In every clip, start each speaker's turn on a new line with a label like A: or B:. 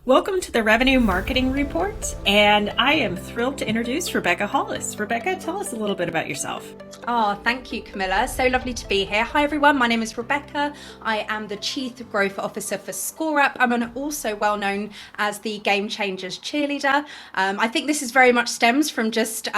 A: Welcome to the Revenue Marketing Report, and I am thrilled to introduce Rebecca Hollis. Rebecca, tell us a little bit about yourself.
B: Oh, thank you, Camilla. So lovely to be here. Hi, everyone. My name is Rebecca. I am the Chief Growth Officer for ScoreApp. I'm also well known as the Game Changers cheerleader. I think this is very much stems from just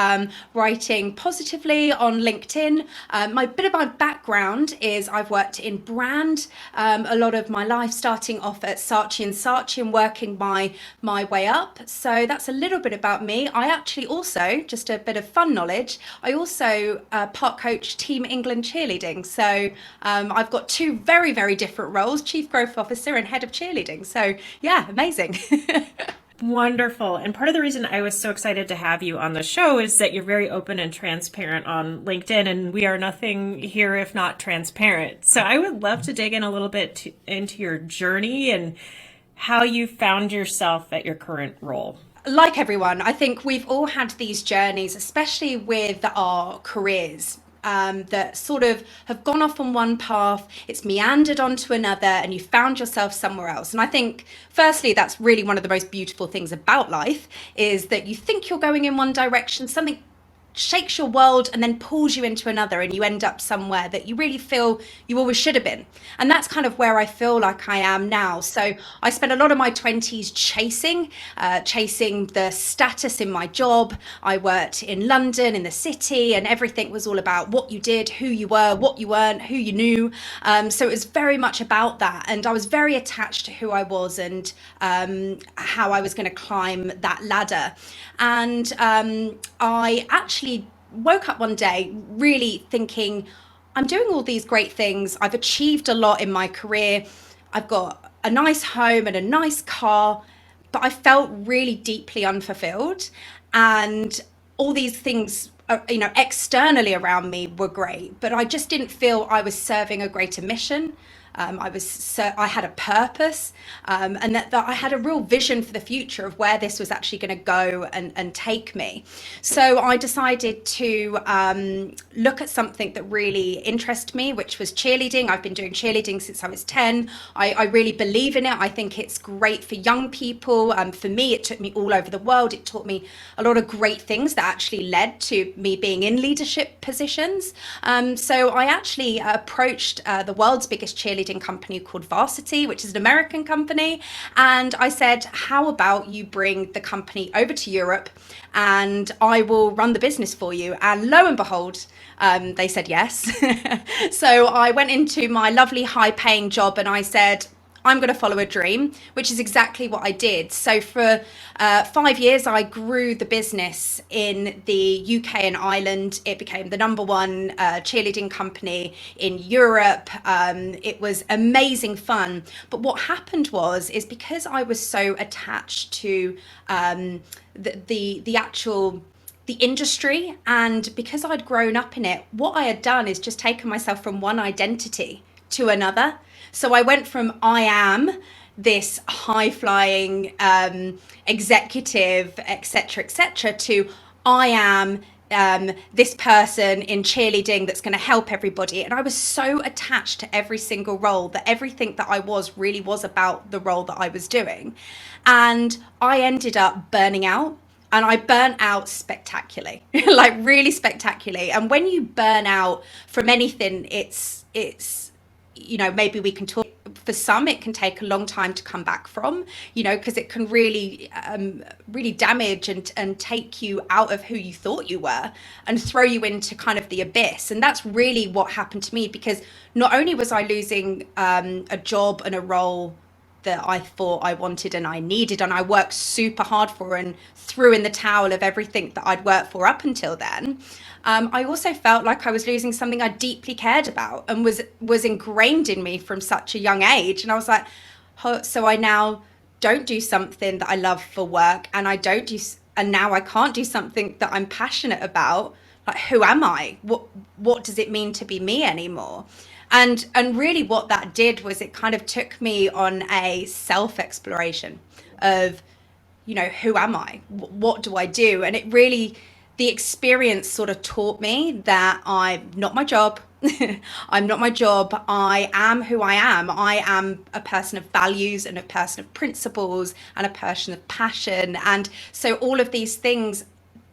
B: writing positively on LinkedIn. My bit of my background is I've worked in brand a lot of my life, starting off at Saatchi & Saatchi and working my way up. So that's a little bit about me. I actually also, just a bit of fun knowledge, I also part coach Team England cheerleading. So I've got two very, very different roles, Chief Growth Officer and Head of Cheerleading. So yeah, amazing.
A: Wonderful. And part of the reason I was so excited to have you on the show is that you're very open and transparent on LinkedIn, and we are nothing here if not transparent. So I would love to dig in a little bit into your journey and how you found yourself at your current role.
B: Like everyone, I think we've all had these journeys, especially with our careers, that sort of have gone off on one path, it's meandered onto another, and you found yourself somewhere else. And I think, firstly, that's really one of the most beautiful things about life, is that you think you're going in one direction, something shakes your world and then pulls you into another, and you end up somewhere that you really feel you always should have been. And that's kind of where I feel like I am now. So I spent a lot of my 20s chasing the status in my job. I worked in London, in the city, and everything was all about what you did, who you were, what you weren't, who you knew. So it was very much about that. And I was very attached to who I was and how I was going to climb that ladder. And I actually woke up one day really thinking, I'm doing all these great things. I've achieved a lot in my career. I've got a nice home and a nice car, but I felt really deeply unfulfilled. And all these things, externally around me were great, but I just didn't feel I was serving a greater mission. I had a purpose, and that I had a real vision for the future of where this was actually going to go and take me. So I decided to look at something that really interested me, which was cheerleading. I've been doing cheerleading since I was 10. I really believe in it. I think it's great for young people. For me, it took me all over the world. It taught me a lot of great things that actually led to me being in leadership positions. So I actually approached the world's biggest cheerleading company called Varsity, which is an American company, and I said, how about you bring the company over to Europe and I will run the business for you? And lo and behold, they said yes. So I went into my lovely high paying job and I said, I'm going to follow a dream, which is exactly what I did. So for 5 years, I grew the business in the UK and Ireland. It became the number one cheerleading company in Europe. It was amazing fun. But what happened is because I was so attached to the actual the industry, and because I'd grown up in it, what I had done is just taken myself from one identity to another. So I went from I am this high flying executive, etc., to I am this person in cheerleading that's going to help everybody. And I was so attached to every single role that everything that I was really was about the role that I was doing. And I ended up burning out. And I burnt out spectacularly, like really spectacularly. And when you burn out from anything, it's maybe we can talk. For some, it can take a long time to come back from, because it can really damage and take you out of who you thought you were and throw you into kind of the abyss. And that's really what happened to me, because not only was I losing a job and a role that I thought I wanted and I needed and I worked super hard for and threw in the towel of everything that I'd worked for up until then, I also felt like I was losing something I deeply cared about and was ingrained in me from such a young age. And I was like, so I now don't do something that I love for work, and now I can't do something that I'm passionate about. Like, who am I? What does it mean to be me anymore? And really what that did was it kind of took me on a self-exploration of, who am I? What do I do? And it really, the experience sort of taught me that I'm not my job, I'm not my job. I am who I am. I am a person of values and a person of principles and a person of passion. And so all of these things,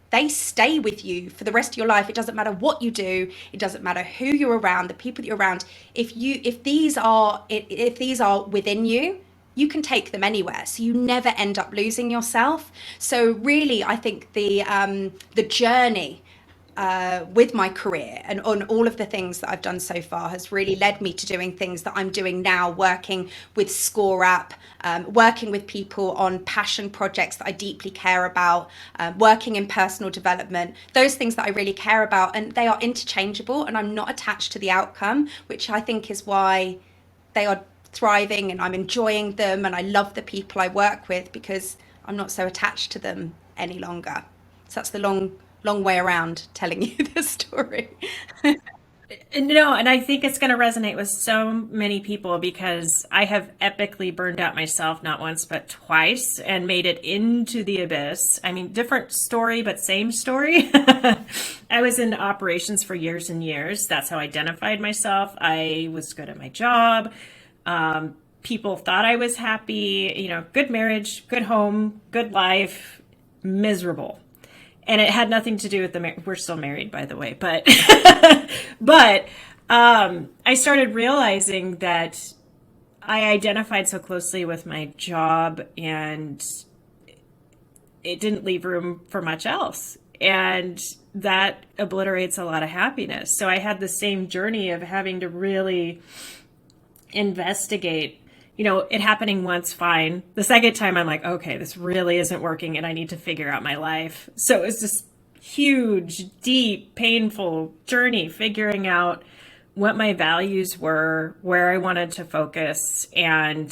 B: they stay with you for the rest of your life. It doesn't matter what you do. It doesn't matter who you're around, the people that you're around. If these are within you, you can take them anywhere. So you never end up losing yourself. So really, I think the journey with my career and on all of the things that I've done so far has really led me to doing things that I'm doing now, working with ScoreApp, working with people on passion projects that I deeply care about, working in personal development, those things that I really care about, and they are interchangeable and I'm not attached to the outcome, which I think is why they are thriving and I'm enjoying them and I love the people I work with because I'm not so attached to them any longer. So that's the long way around telling you the story.
A: No, and I think it's going to resonate with so many people because I have epically burned out myself not once but twice and made it into the abyss. I mean, different story, but same story. I was in operations for years and years. That's how I identified myself. I was good at my job. People thought I was happy, good marriage, good home, good life, miserable. And it had nothing to do with we're still married, by the way, but I started realizing that I identified so closely with my job and it didn't leave room for much else. And that obliterates a lot of happiness. So I had the same journey of having to really investigate, it happening once, fine. The second time I'm like, okay, this really isn't working and I need to figure out my life. So it was this huge, deep, painful journey figuring out what my values were, where I wanted to focus, and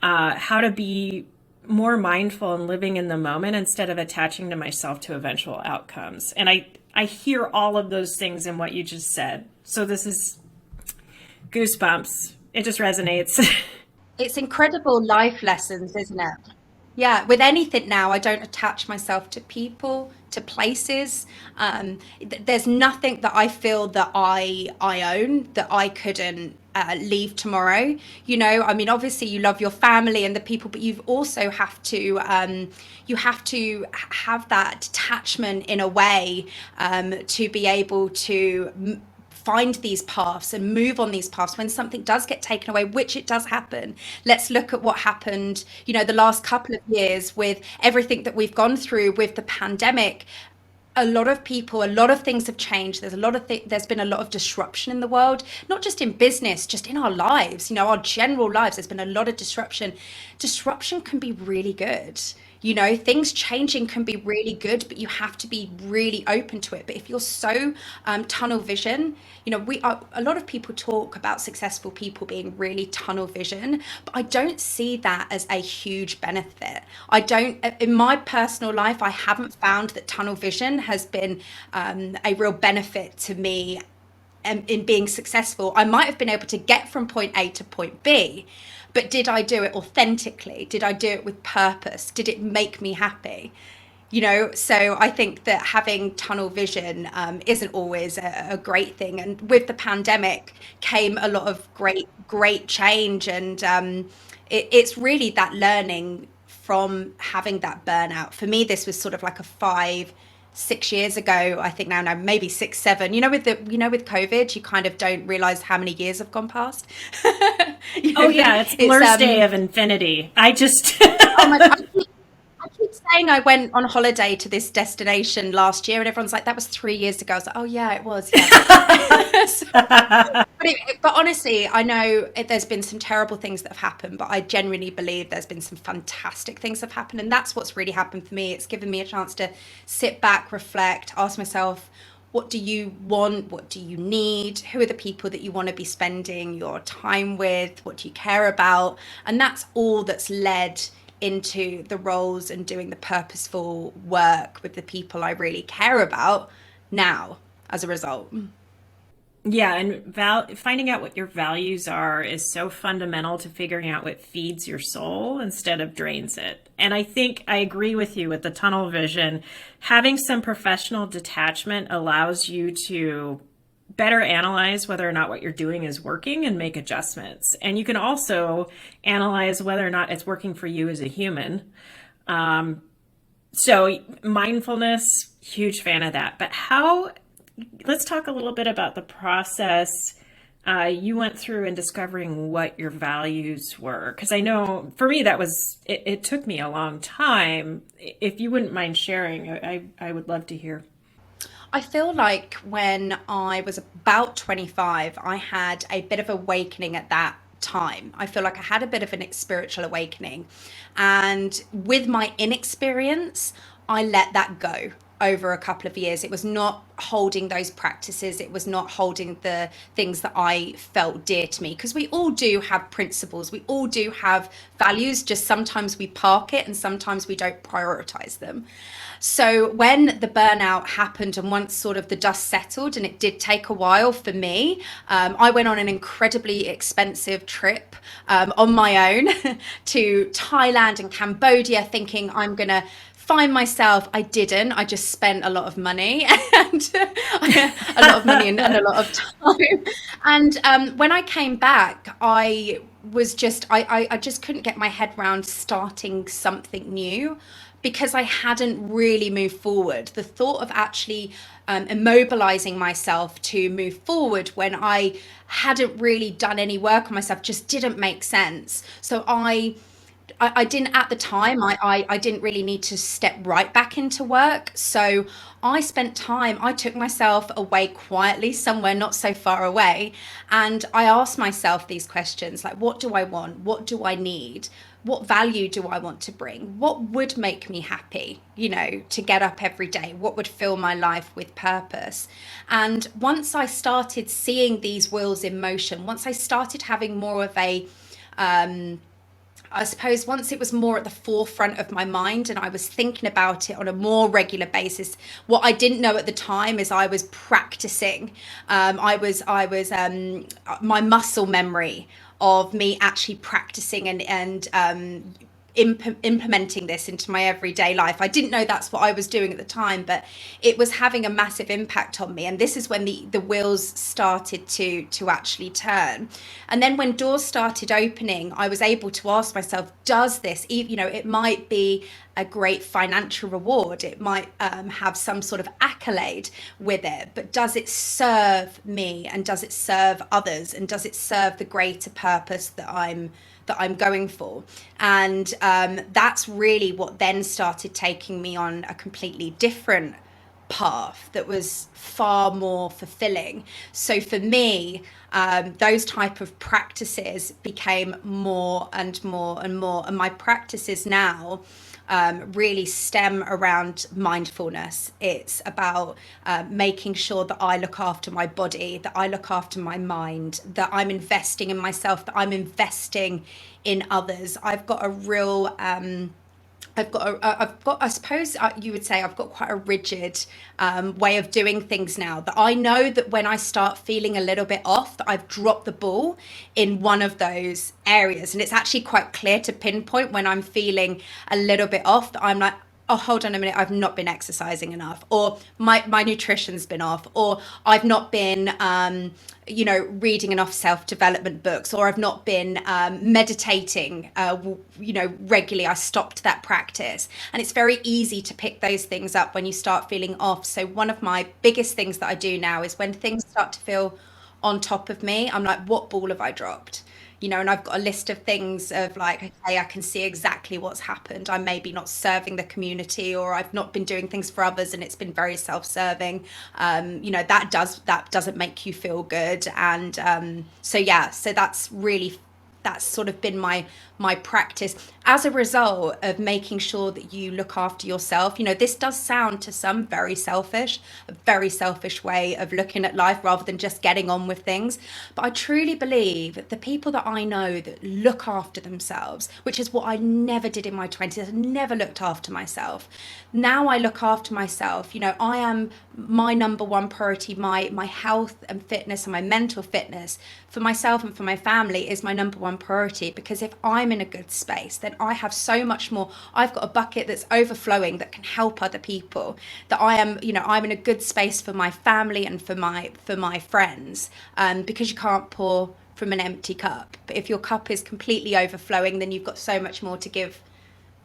A: how to be more mindful and living in the moment instead of attaching to myself to eventual outcomes. And I hear all of those things in what you just said. So this is goosebumps. It just resonates.
B: It's incredible life lessons, isn't it? Yeah, with anything now, I don't attach myself to people, to places. There's nothing that I feel that I own that I couldn't leave tomorrow. I mean, obviously you love your family and the people, but you've also you have to have that detachment in a way to be able to find these paths and move on these paths when something does get taken away, which it does happen. Let's look at what happened, the last couple of years with everything that we've gone through with the pandemic. A lot of people, a lot of things have changed. There's been a lot of disruption in the world, not just in business, just in our lives, our general lives. There's been a lot of disruption. Disruption can be really good. Things changing can be really good, but you have to be really open to it. But if you're so tunnel vision, a lot of people talk about successful people being really tunnel vision, but I don't see that as a huge benefit. I don't, in my personal life, I haven't found that tunnel vision has been a real benefit to me in being successful. I might have been able to get from point A to point B, but did I do it authentically? Did I do it with purpose? Did it make me happy? So I think that having tunnel vision isn't always a great thing. And with the pandemic came a lot of great change. And it's really that learning from having that burnout. For me, this was sort of like a 5-6 years ago. I think now maybe 6-7. With COVID, you kind of don't realize how many years have gone past.
A: Oh yeah, it's Blur's Day of Infinity. I just
B: oh my God, I keep saying I went on holiday to this destination last year, and everyone's like, "That was 3 years ago." I was like, "Oh yeah, it was." Yeah. But honestly, I know there's been some terrible things that have happened, but I genuinely believe there's been some fantastic things that have happened, and that's what's really happened for me. It's given me a chance to sit back, reflect, ask myself, what do you want? What do you need? Who are the people that you want to be spending your time with? What do you care about? And that's all that's led into the roles and doing the purposeful work with the people I really care about now as a result.
A: Yeah, and finding out what your values are is so fundamental to figuring out what feeds your soul instead of drains it. And I think I agree with you with the tunnel vision. Having some professional detachment allows you to better analyze whether or not what you're doing is working and make adjustments. And you can also analyze whether or not it's working for you as a human. So mindfulness, huge fan of that. But let's talk a little bit about the process you went through in discovering what your values were. Because I know for me, it took me a long time. If you wouldn't mind sharing, I would love to hear.
B: I feel like when I was about 25, I had a bit of awakening at that time. I feel like I had a bit of an spiritual awakening. And with my inexperience, I let that go over a couple of years. It was not holding those practices. It was not holding the things that I felt dear to me. Because we all do have principles. We all do have values. Just sometimes we park it and sometimes we don't prioritize them. So when the burnout happened and once sort of the dust settled, and it did take a while for me, I went on an incredibly expensive trip on my own to Thailand and Cambodia, thinking I'm going to find myself. I didn't. I just spent a lot of money and a lot of money and a lot of time. And when I came back, I just couldn't get my head around starting something new because I hadn't really moved forward. The thought of actually immobilizing myself to move forward when I hadn't really done any work on myself just didn't make sense. So I didn't at the time, I didn't really need to step right back into work. So I took myself away quietly somewhere not so far away. And I asked myself these questions like, what do I want? What do I need? What value do I want to bring? What would make me happy, to get up every day? What would fill my life with purpose? And once I started seeing these wheels in motion, once I started having more of I suppose once it was more at the forefront of my mind and I was thinking about it on a more regular basis, what I didn't know at the time is I was practicing. My muscle memory of me actually practicing and implementing this into my everyday life. I didn't know that's what I was doing at the time, but it was having a massive impact on me. And this is when the wheels started to actually turn. And then when doors started opening, I was able to ask myself, does this, it might be a great financial reward, it might have some sort of accolade with it, but does it serve me and does it serve others and does it serve the greater purpose that I'm going for? And that's really what then started taking me on a completely different path that was far more fulfilling. So for me, those type of practices became more and more and more, and my practices now really stem around mindfulness. It's about making sure that I look after my body, that I look after my mind, that I'm investing in myself, that I'm investing in others. I suppose you would say I've got quite a rigid way of doing things now, that I know that when I start feeling a little bit off, that I've dropped the ball in one of those areas. And it's actually quite clear to pinpoint when I'm feeling a little bit off, that I'm like, oh, hold on a minute, I've not been exercising enough, or my nutrition's been off, or I've not been reading enough self-development books, or I've not been meditating regularly. I stopped that practice. And it's very easy to pick those things up when you start feeling off. So one of my biggest things that I do now is when things start to feel on top of me, I'm like, what ball have I dropped? And I've got a list of things of like, okay, I can see exactly what's happened. I'm maybe not serving the community, or I've not been doing things for others and it's been very self-serving. That doesn't make you feel good. And so that's sort of been my practice as a result of making sure that you look after yourself. This does sound to some a very selfish way of looking at life rather than just getting on with things. But I truly believe that the people that I know that look after themselves, which is what I never did in my 20s, I never looked after myself. Now I look after myself. I am my number one priority. My health and fitness and my mental fitness for myself and for my family is my number one priority, because if I'm in a good space, then then I have so much more. I've got a bucket that's overflowing that can help other people. That I am, I'm in a good space for my family and for my friends. Because you can't pour from an empty cup. But if your cup is completely overflowing, then you've got so much more to give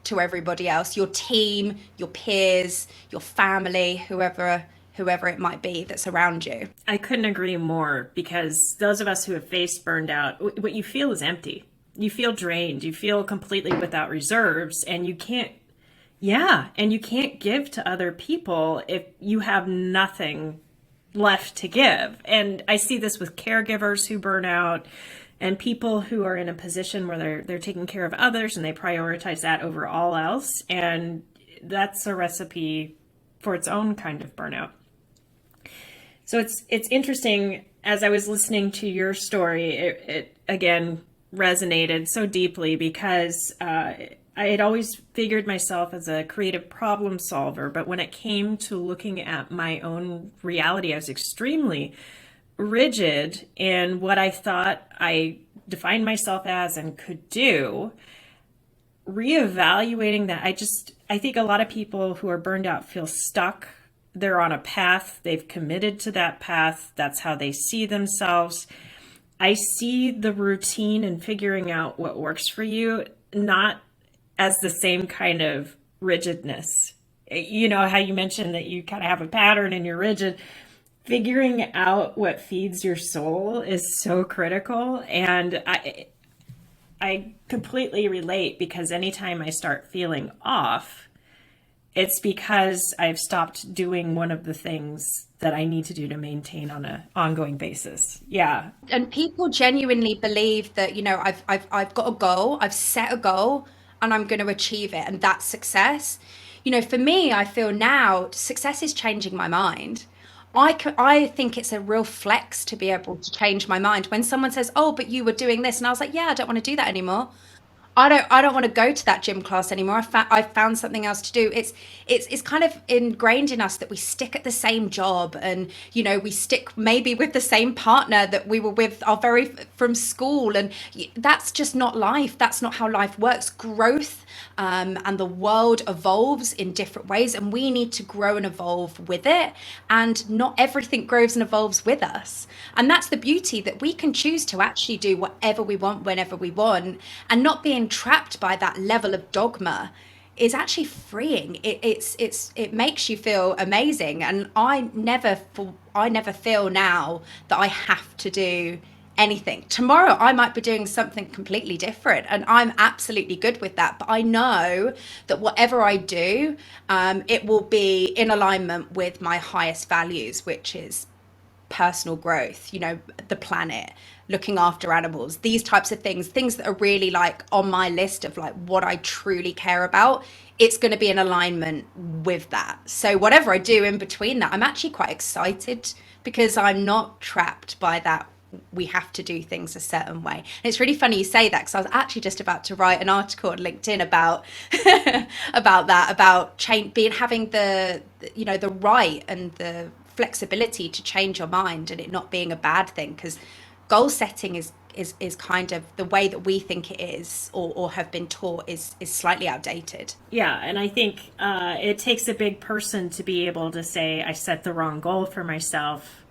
B: to everybody else, your team, your peers, your family, whoever it might be that's around you.
A: I couldn't agree more, because those of us who have faced burned out, what you feel is empty. You feel drained. You feel completely without reserves, and you can't, yeah, and you can't give to other people if you have nothing left to give. And I see this with caregivers who burn out, and people who are in a position where they're taking care of others and they prioritize that over all else. And that's a recipe for its own kind of burnout. So it's interesting, as I was listening to your story, it again resonated so deeply, because I had always figured myself as a creative problem solver, but when it came to looking at my own reality, I was extremely rigid in what I thought I defined myself as and could do. Reevaluating that, I think a lot of people who are burned out feel stuck. They're on a path, they've committed to that path, that's how they see themselves. I see the routine and figuring out what works for you not as the same kind of rigidness. You know how you mentioned that you kind of have a pattern and you're rigid. Figuring out what feeds your soul is so critical. And I completely relate, because anytime I start feeling off, it's because I've stopped doing one of the things that I need to do to maintain on an ongoing basis. Yeah.
B: And people genuinely believe that, I've got a goal, I've set a goal, and I'm going to achieve it, and that's success. For me, I feel now success is changing my mind. I think it's a real flex to be able to change my mind. When someone says, "Oh, but you were doing this," and I was like, "Yeah, I don't want to do that anymore. I don't want to go to that gym class anymore. I've found something else to do." It's kind of ingrained in us that we stick at the same job, and we stick maybe with the same partner that we were with our very from school, and that's just not life. That's not how life works. Growth, and the world evolves in different ways, and we need to grow and evolve with it. And not everything grows and evolves with us. And that's the beauty, that we can choose to actually do whatever we want whenever we want, and not being trapped by that level of dogma is actually freeing. It makes you feel amazing. And I never feel now that I have to do anything. Tomorrow I might be doing something completely different, and I'm absolutely good with that. But I know that whatever I do, it will be in alignment with my highest values, which is personal growth, the planet, looking after animals, these types of things that are really like on my list of like what I truly care about. It's going to be in alignment with that. So whatever I do in between that, I'm actually quite excited, because I'm not trapped by that we have to do things a certain way. And it's really funny you say that, because I was actually just about to write an article on LinkedIn about about change, having the right and the flexibility to change your mind, and it not being a bad thing, because goal setting is kind of the way that we think it is, or have been taught, is slightly outdated.
A: Yeah, and I think it takes a big person to be able to say, I set the wrong goal for myself,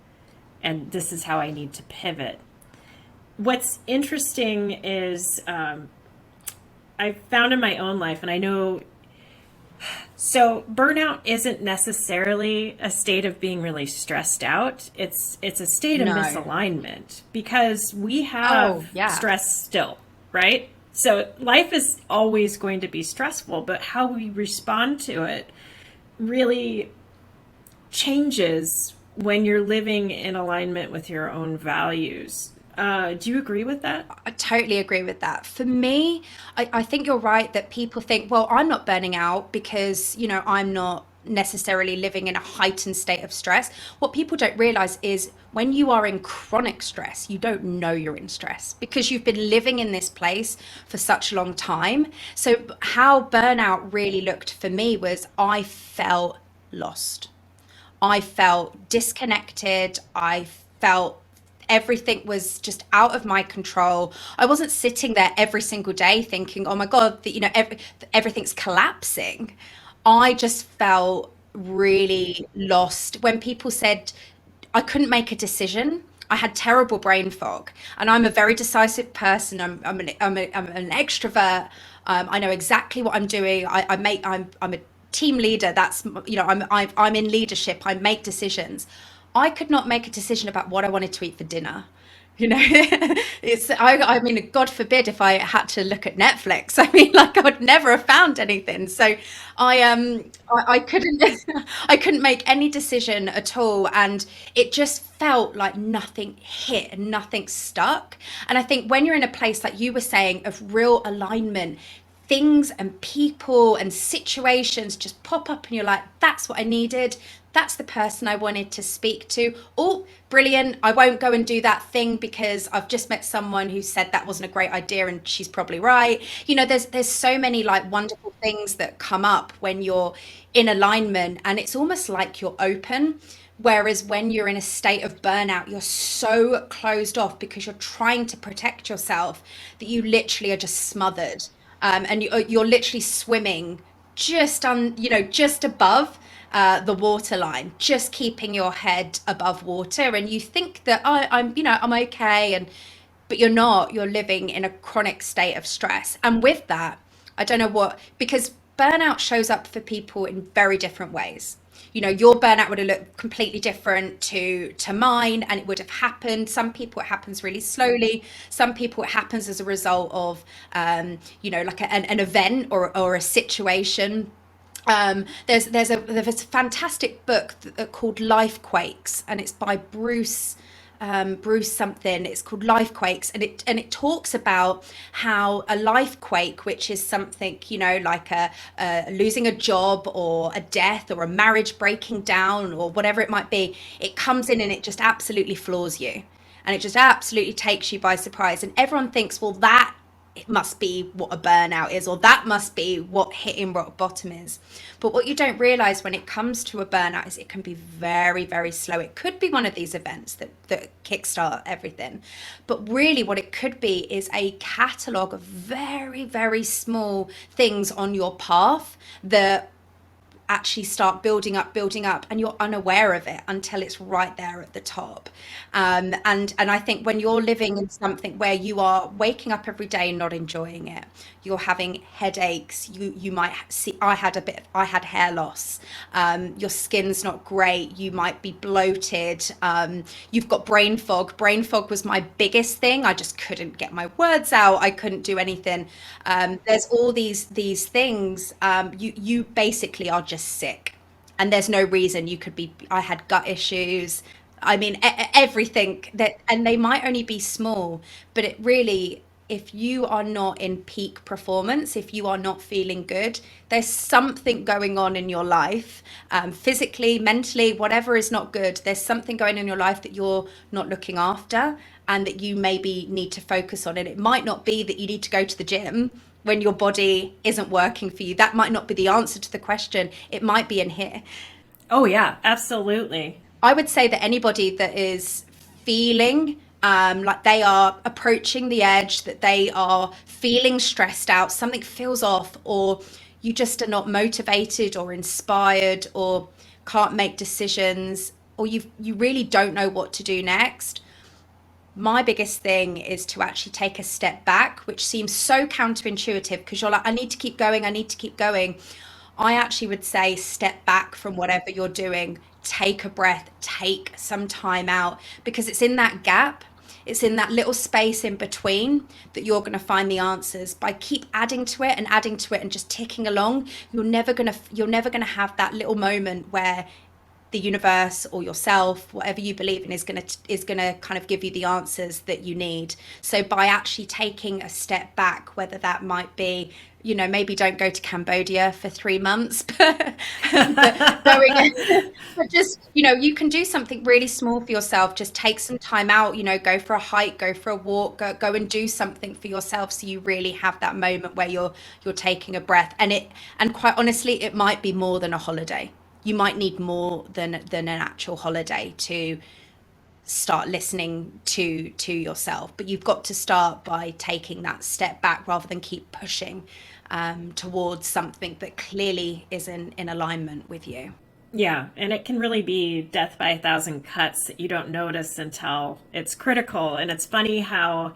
A: and this is how I need to pivot. What's interesting is I've found in my own life, and I know, so burnout isn't necessarily a state of being really stressed out. It's a state of
B: No.
A: misalignment, because we
B: Oh,
A: have
B: yeah.
A: stress still, right? So life is always going to be stressful, but how we respond to it really changes when you're living in alignment with your own values. Do you agree with that?
B: I totally agree with that. For me, I think you're right that people think, well, I'm not burning out because, I'm not necessarily living in a heightened state of stress. What people don't realize is when you are in chronic stress, you don't know you're in stress, because you've been living in this place for such a long time. So how burnout really looked for me was I felt lost. I felt disconnected. I felt everything was just out of my control. I wasn't sitting there every single day thinking, oh my God, that, everything's collapsing. I just felt really lost when people said I couldn't make a decision. I had terrible brain fog, and I'm a very decisive person. I'm an extrovert. I know exactly what I'm doing. I'm a team leader. That's, I'm in leadership. I make decisions. I could not make a decision about what I wanted to eat for dinner. I mean, God forbid if I had to look at Netflix. I mean, like, I would never have found anything. So I couldn't I couldn't make any decision at all, and it just felt like nothing hit and nothing stuck. And I think when you're in a place like you were saying of real alignment, things and people and situations just pop up and you're like, that's what I needed. That's the person I wanted to speak to. Oh, brilliant. I won't go and do that thing because I've just met someone who said that wasn't a great idea and she's probably right. There's so many like wonderful things that come up when you're in alignment, and it's almost like you're open. Whereas when you're in a state of burnout, you're so closed off because you're trying to protect yourself that you literally are just smothered. And you're literally swimming just above the water line, just keeping your head above water. And you think that I'm okay, but you're not. You're living in a chronic state of stress. And with that, I don't know because burnout shows up for people in very different ways. Your burnout would have looked completely different to mine, and it would have happened. Some people it happens really slowly. Some people it happens as a result of like an event or a situation. There's a fantastic book called Life Quakes, and it's by Bruce something. It's called Life Quakes, and it talks about how a life quake, which is something like a losing a job or a death or a marriage breaking down or whatever it might be, it comes in and it just absolutely floors you, and it just absolutely takes you by surprise, and everyone thinks, well, that it must be what a burnout is, or that must be what hitting rock bottom is. But what you don't realize when it comes to a burnout is it can be very, very slow. It could be one of these events that kickstart everything. But really, what it could be is a catalogue of very, very small things on your path that actually start building up, and you're unaware of it until it's right there at the top. And I think when you're living in something where you are waking up every day not enjoying it, you're having headaches, you might see, I had hair loss, your skin's not great, you might be bloated, you've got brain fog was my biggest thing. I just couldn't get my words out, I couldn't do anything. There's all these things. You basically are just sick, and there's no reason. You could be I had gut issues. I mean, everything that, and they might only be small, but it really, if you are not in peak performance, if you are not feeling good, there's something going on in your life, physically, mentally, whatever is not good. There's something going on in your life that you're not looking after, and that you maybe need to focus on. And it might not be that you need to go to the gym when your body isn't working for you. That might not be the answer to the question. It might be in here.
A: Oh, yeah, absolutely.
B: I would say that anybody that is feeling like they are approaching the edge, that they are feeling stressed out, something feels off, or you just are not motivated or inspired, or can't make decisions, or you really don't know what to do next. My biggest thing is to actually take a step back, which seems so counterintuitive because you're like, I need to keep going, I need to keep going. I actually would say step back from whatever you're doing, take a breath, take some time out, because it's in that gap, it's in that little space in between that you're going to find the answers. By keep adding to it and adding to it and just ticking along, you're never going to have that little moment where the universe or yourself, whatever you believe in, is going to kind of give you the answers that you need. So by actually taking a step back, whether that might be, maybe don't go to Cambodia for 3 months, but but just, you can do something really small for yourself. Just take some time out, go for a hike, go for a walk, go and do something for yourself, so you really have that moment where you're taking a breath. And quite honestly, it might be more than a holiday. You might need more than an actual holiday to start listening to yourself. But you've got to start by taking that step back rather than keep pushing towards something that clearly isn't in alignment with you.
A: Yeah, and it can really be death by a thousand cuts that you don't notice until it's critical. And it's funny how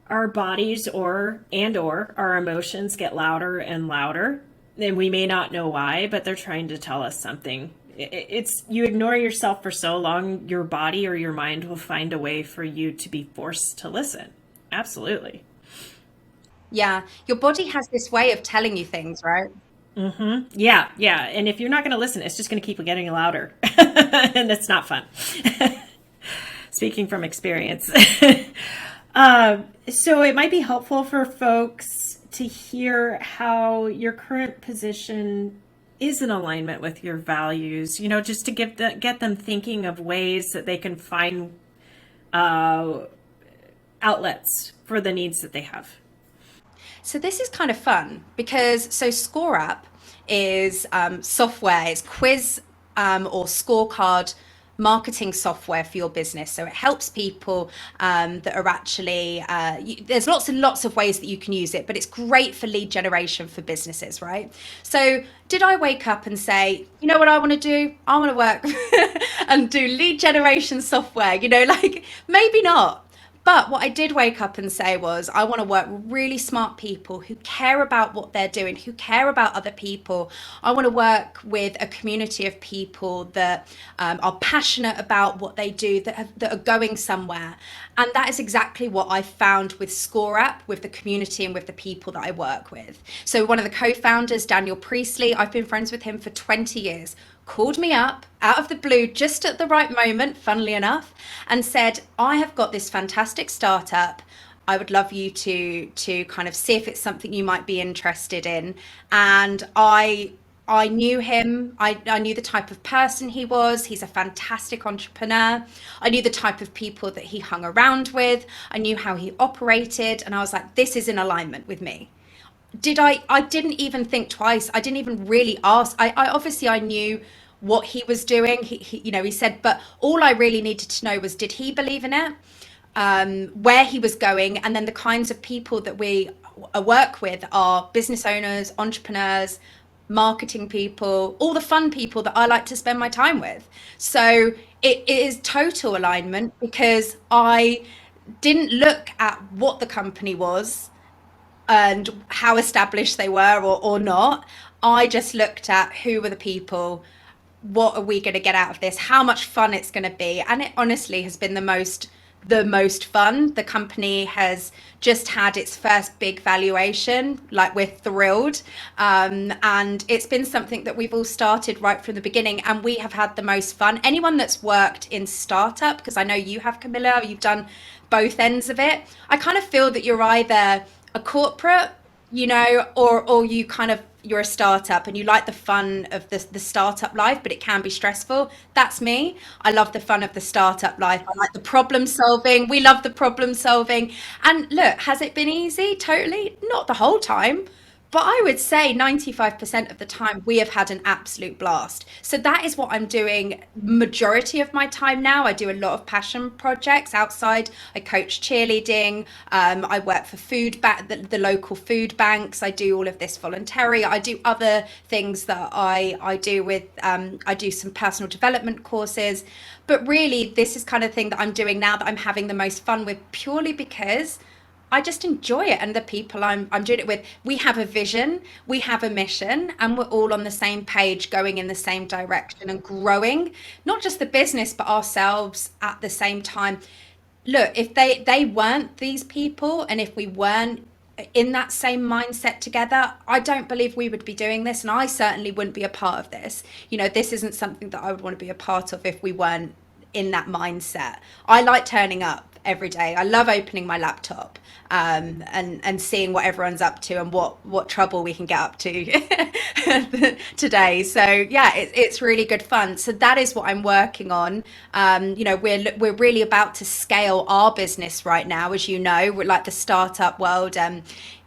A: our bodies or our emotions get louder and louder, and we may not know why, but they're trying to tell us something. It's you ignore yourself for so long, your body or your mind will find a way for you to be forced to listen. Absolutely.
B: Yeah, your body has this way of telling you things, right?
A: Yeah, yeah. And if you're not going to listen, it's just going to keep getting louder. And it's not fun. Speaking from experience. So it might be helpful for folks to hear how your current position is in alignment with your values, just to get them thinking of ways that they can find uh, outlets for the needs that they have.
B: So this is kind of fun because ScoreApp is software, it's quiz or scorecard marketing software for your business. So it helps people that are actually, there's lots and lots of ways that you can use it, but it's great for lead generation for businesses, right? So did I wake up and say, you know what I want to do? I want to work and do lead generation software, like maybe not. But what I did wake up and say was, I want to work with really smart people who care about what they're doing, who care about other people. I want to work with a community of people that are passionate about what they do, that are going somewhere. And that is exactly what I found with ScoreApp, with the community and with the people that I work with. So one of the co-founders, Daniel Priestley, I've been friends with him for 20 years, called me up out of the blue just at the right moment, funnily enough, and said, I have got this fantastic startup. I would love you to kind of see if it's something you might be interested in. And I knew him. I knew the type of person he was. He's a fantastic entrepreneur. I knew the type of people that he hung around with. I knew how he operated. And I was like, this is in alignment with me. I didn't even think twice. I didn't even really ask. I obviously I knew what he was doing. He said, but all I really needed to know was, did he believe in it? Where he was going, and then the kinds of people that we work with are business owners, entrepreneurs, marketing people, all the fun people that I like to spend my time with. So it is total alignment because I didn't look at what the company was and how established they were or not. I just looked at who were the people, what are we going to get out of this, how much fun it's going to be. And it honestly has been the most fun. The company has just had its first big valuation. Like, we're thrilled. And it's been something that we've all started right from the beginning, and we have had the most fun. Anyone that's worked in startup, because I know you have, Camilla, you've done both ends of it. I kind of feel that you're either a corporate, or you kind of, you're a startup and you like the fun of the startup life, but it can be stressful. That's me. I love the fun of the startup life. I like the problem solving. We love the problem solving. And look, has it been easy? Totally. Not the whole time. But I would say 95% of the time we have had an absolute blast. So that is what I'm doing majority of my time now. I do a lot of passion projects outside. I coach cheerleading. I work for the local food banks. I do all of this voluntary. I do other things that I do with, I do some personal development courses. But really, this is kind of thing that I'm doing now that I'm having the most fun with, purely because I just enjoy it, and the people I'm doing it with, we have a vision, we have a mission, and we're all on the same page, going in the same direction and growing, not just the business, but ourselves at the same time. Look, if they weren't these people, and if we weren't in that same mindset together, I don't believe we would be doing this, and I certainly wouldn't be a part of this. This isn't something that I would want to be a part of if we weren't in that mindset. I like turning up every day. I love opening my laptop and seeing what everyone's up to and what trouble we can get up to today. So yeah, it's really good fun. So that is what I'm working on. We're really about to scale our business right now. As you know, we're like the startup world.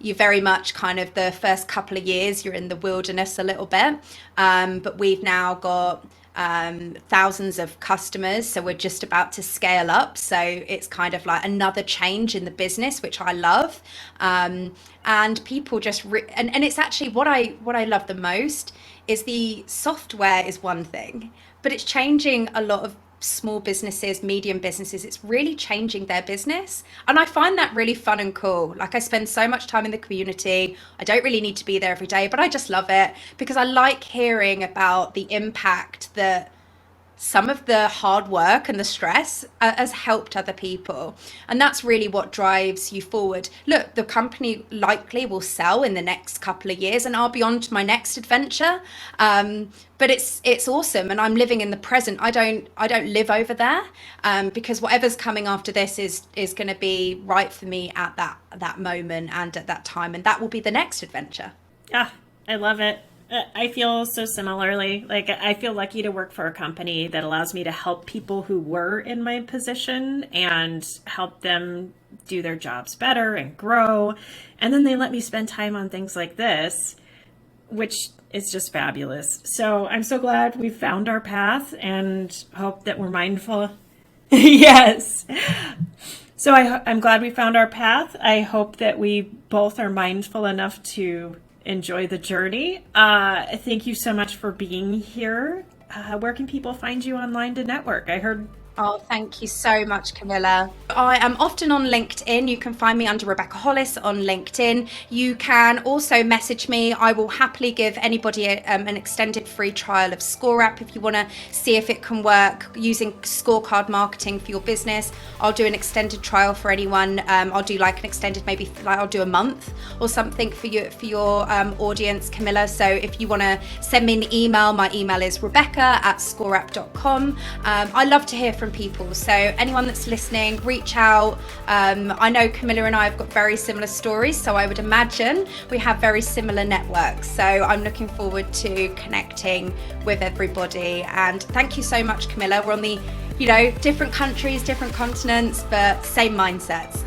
B: You very much kind of, the first couple of years you're in the wilderness a little bit, but we've now got thousands of customers. So we're just about to scale up. So it's kind of like another change in the business, which I love. And people just and it's actually what I love the most is the software is one thing, but it's changing a lot of small businesses, medium businesses. It's really changing their business. And I find that really fun and cool. Like I spend so much time in the community. I don't really need to be there every day, but I just love it because I like hearing about the impact that some of the hard work and the stress has helped other people. And that's really what drives you forward. Look, the company likely will sell in the next couple of years and I'll be on to my next adventure. But it's awesome. And I'm living in the present. I don't live over there because whatever's coming after this is going to be right for me at that moment and at that time. And that will be the next adventure.
A: Yeah, I love it. I feel so similarly. Like, I feel lucky to work for a company that allows me to help people who were in my position and help them do their jobs better and grow. And then they let me spend time on things like this, which is just fabulous. So I'm so glad we found our path and hope that we're mindful. Yes. So I'm glad we found our path. I hope that we both are mindful enough to enjoy the journey. Thank you so much for being here. Where can people find you online to network? I heard.
B: Oh, thank you so much, Camilla. I am often on LinkedIn. You can find me under Rebecca Hollis on LinkedIn. You can also message me. I will happily give anybody an extended free trial of ScoreApp if you want to see if it can work using scorecard marketing for your business. I'll do an extended trial for anyone. I'll do like an extended, maybe like I'll do a month or something for your audience, Camilla. So if you want to send me an email, my email is rebecca@scoreapp.com. I love to hear from people, so anyone that's listening, reach out. I know Camilla and I have got very similar stories, so I would imagine we have very similar networks, so I'm looking forward to connecting with everybody. And thank you so much, Camilla. We're on the different countries, different continents, but same mindsets.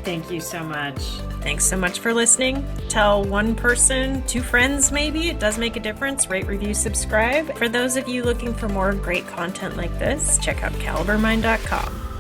A: Thank you so much. Thanks so much for listening. Tell one person, 2 friends maybe. It does make a difference. Rate, review, subscribe. For those of you looking for more great content like this, check out calibermind.com.